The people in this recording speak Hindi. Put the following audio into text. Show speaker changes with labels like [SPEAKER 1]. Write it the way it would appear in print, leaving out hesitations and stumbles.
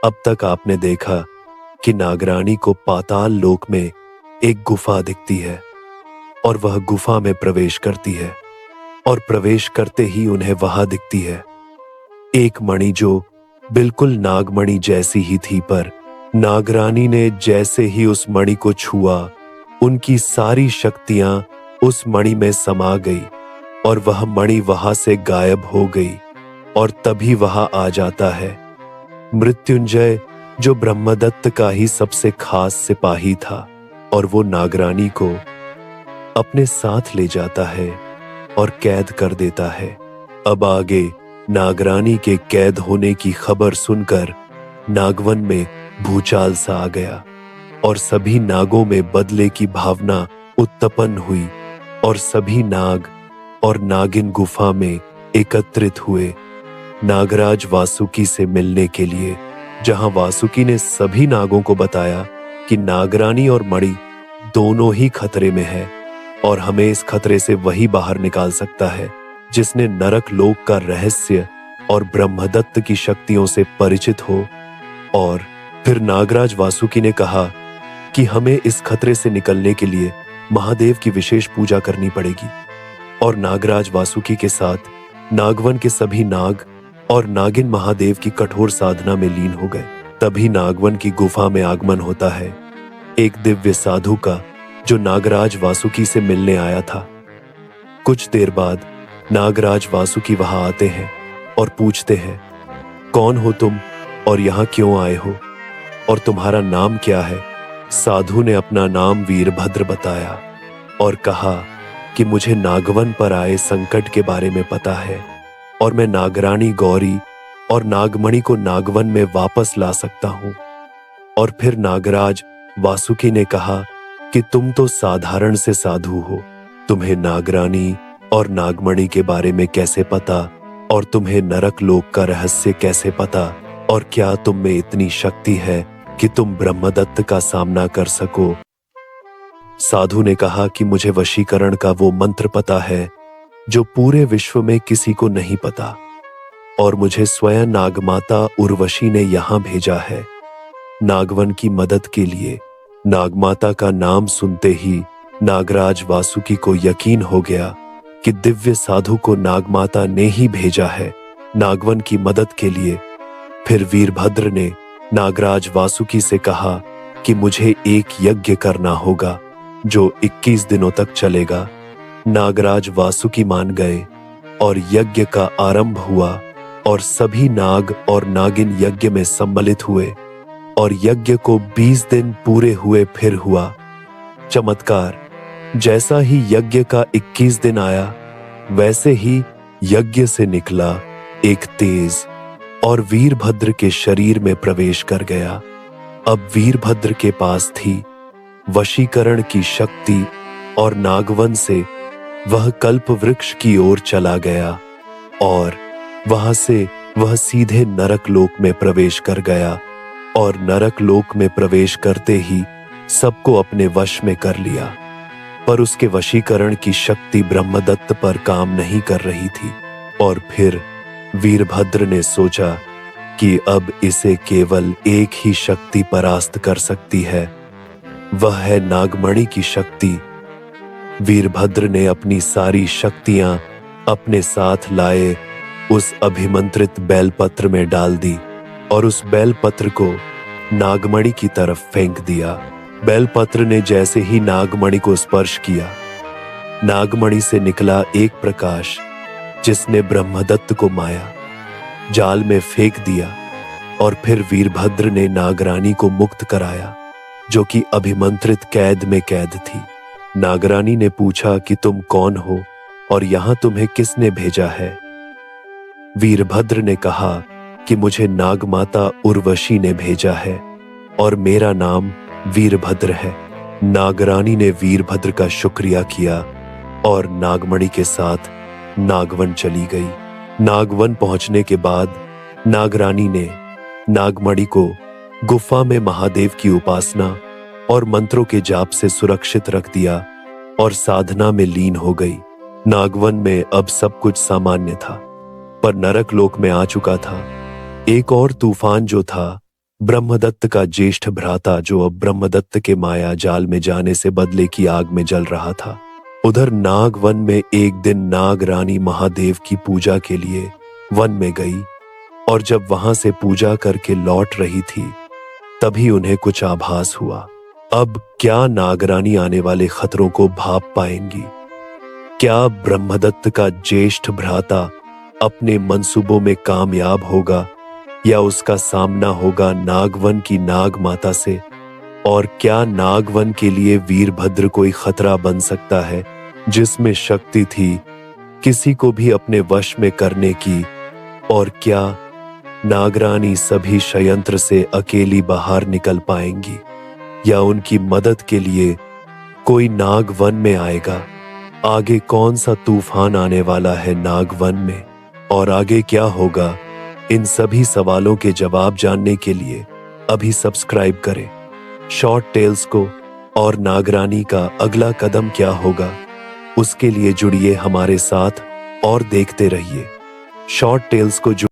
[SPEAKER 1] अब तक आपने देखा कि नागरानी को पाताल लोक में एक गुफा दिखती है और वह गुफा में प्रवेश करती है और प्रवेश करते ही उन्हें वहां दिखती है एक मणि जो बिल्कुल नागमणि जैसी ही थी, पर नागरानी ने जैसे ही उस मणि को छुआ उनकी सारी शक्तियां उस मणि में समा गई और वह मणि वहां से गायब हो गई। और तभी वहां आ जाता है मृत्युंजय, जो ब्रह्मदत्त का ही सबसे खास सिपाही था, और वो नागरानी को अपने साथ ले जाता है और कैद कर देता है। अब आगे नागरानी के कैद होने की खबर सुनकर नागवन में भूचाल सा आ गया और सभी नागों में बदले की भावना उत्पन्न हुई और सभी नाग और नागिन गुफा में एकत्रित हुए नागराज वासुकी से मिलने के लिए, जहां वासुकी ने सभी नागों को बताया कि नागरानी और मणि दोनों ही खतरे में है और हमें इस खतरे से वही बाहर निकाल सकता है जिसने नरक लोक का रहस्य और ब्रह्मदत्त की शक्तियों से परिचित हो। और फिर नागराज वासुकी ने कहा कि हमें इस खतरे से निकलने के लिए महादेव की विशेष पूजा करनी पड़ेगी। और नागराज वासुकी के साथ नागवन के सभी नाग और नागिन महादेव की कठोर साधना में लीन हो गए। तभी नागवन की गुफा में आगमन होता है एक दिव्य साधु का, जो नागराज वासुकी से मिलने आया था। कुछ देर बाद नागराज वासुकी वहां आते हैं और पूछते हैं, कौन हो तुम और यहां क्यों आए हो और तुम्हारा नाम क्या है? साधु ने अपना नाम वीरभद्र बताया और कहा कि मुझे नागवन पर आए संकट के बारे में पता है और मैं नागरानी गौरी और नागमणि को नागवन में वापस ला सकता हूं। और फिर नागराज वासुकी ने कहा कि तुम तो साधारण से साधु हो, तुम्हें नागरानी और नागमणि के बारे में कैसे पता और तुम्हें नरक लोक का रहस्य कैसे पता, और क्या तुम में इतनी शक्ति है कि तुम ब्रह्मदत्त का सामना कर सको? साधु ने कहा कि मुझे वशीकरण का वो मंत्र पता है जो पूरे विश्व में किसी को नहीं पता, और मुझे स्वयं नागमाता उर्वशी ने यहां भेजा है नागवन की मदद के लिए। नागमाता का नाम सुनते ही नागराज वासुकी को यकीन हो गया कि दिव्य साधु को नागमाता ने ही भेजा है नागवन की मदद के लिए। फिर वीरभद्र ने नागराज वासुकी से कहा कि मुझे एक यज्ञ करना होगा जो 21 दिनों तक चलेगा। नागराज वासुकी मान गए और यज्ञ का आरंभ हुआ और सभी नाग और नागिन यज्ञ में सम्मिलित हुए और यज्ञ को 20 दिन पूरे हुए। फिर हुआ चमत्कार, जैसा ही यज्ञ का 21 दिन आया वैसे ही यज्ञ से निकला एक तेज और वीरभद्र के शरीर में प्रवेश कर गया। अब वीरभद्र के पास थी वशीकरण की शक्ति और नागवन से वह कल्प वृक्ष की ओर चला गया और वहां से वह सीधे नरक लोक में प्रवेश कर गया और नरक लोक में प्रवेश करते ही सबको अपने वश में कर लिया। पर उसके वशीकरण की शक्ति ब्रह्मदत्त पर काम नहीं कर रही थी और फिर वीरभद्र ने सोचा कि अब इसे केवल एक ही शक्ति परास्त कर सकती है, वह है नागमणि की शक्ति। वीरभद्र ने अपनी सारी शक्तियां अपने साथ लाए उस अभिमंत्रित बेलपत्र में डाल दी और उस बेलपत्र को नागमणि की तरफ फेंक दिया। बेलपत्र ने जैसे ही नागमणि को स्पर्श किया, नागमणि से निकला एक प्रकाश जिसने ब्रह्मदत्त को माया जाल में फेंक दिया और फिर वीरभद्र ने नागरानी को मुक्त कराया जो कि अभिमंत्रित कैद में कैद थी। नागरानी ने पूछा कि तुम कौन हो और यहां तुम्हें किसने भेजा है? वीरभद्र ने कहा कि मुझे नागमाता उर्वशी ने भेजा है और मेरा नाम वीरभद्र है। नागरानी ने वीरभद्र का शुक्रिया किया और नागमणि के साथ नागवन चली गई। नागवन पहुंचने के बाद नागरानी ने नागमणि को गुफा में महादेव की उपासना और मंत्रों के जाप से सुरक्षित रख दिया और साधना में लीन हो गई। नागवन में अब सब कुछ सामान्य था, पर नरक लोक में आ चुका था एक और तूफान जो था ब्रह्मदत्त का ज्येष्ठ भ्राता, जो अब ब्रह्मदत्त के माया जाल में जाने से बदले की आग में जल रहा था। उधर नागवन में एक दिन नाग रानी महादेव की पूजा के लिए वन में गई और जब वहां से पूजा करके लौट रही थी तभी उन्हें कुछ आभास हुआ। अब क्या नागरानी आने वाले खतरों को भाप पाएंगी? क्या ब्रह्मदत्त का ज्येष्ठ भ्राता अपने मंसूबों में कामयाब होगा या उसका सामना होगा नागवन की नाग माता से? और क्या नागवन के लिए वीरभद्र कोई खतरा बन सकता है जिसमें शक्ति थी किसी को भी अपने वश में करने की? और क्या नागरानी सभी षड्यंत्र से अकेली बाहर निकल पाएंगी या उनकी मदद के लिए कोई नागवन में आएगा? आगे कौन सा तूफान आने वाला है नागवन में और आगे क्या होगा? इन सभी सवालों के जवाब जानने के लिए अभी सब्सक्राइब करें शॉर्ट टेल्स को। और नागरानी का अगला कदम क्या होगा उसके लिए जुड़िए हमारे साथ और देखते रहिए शॉर्ट टेल्स को।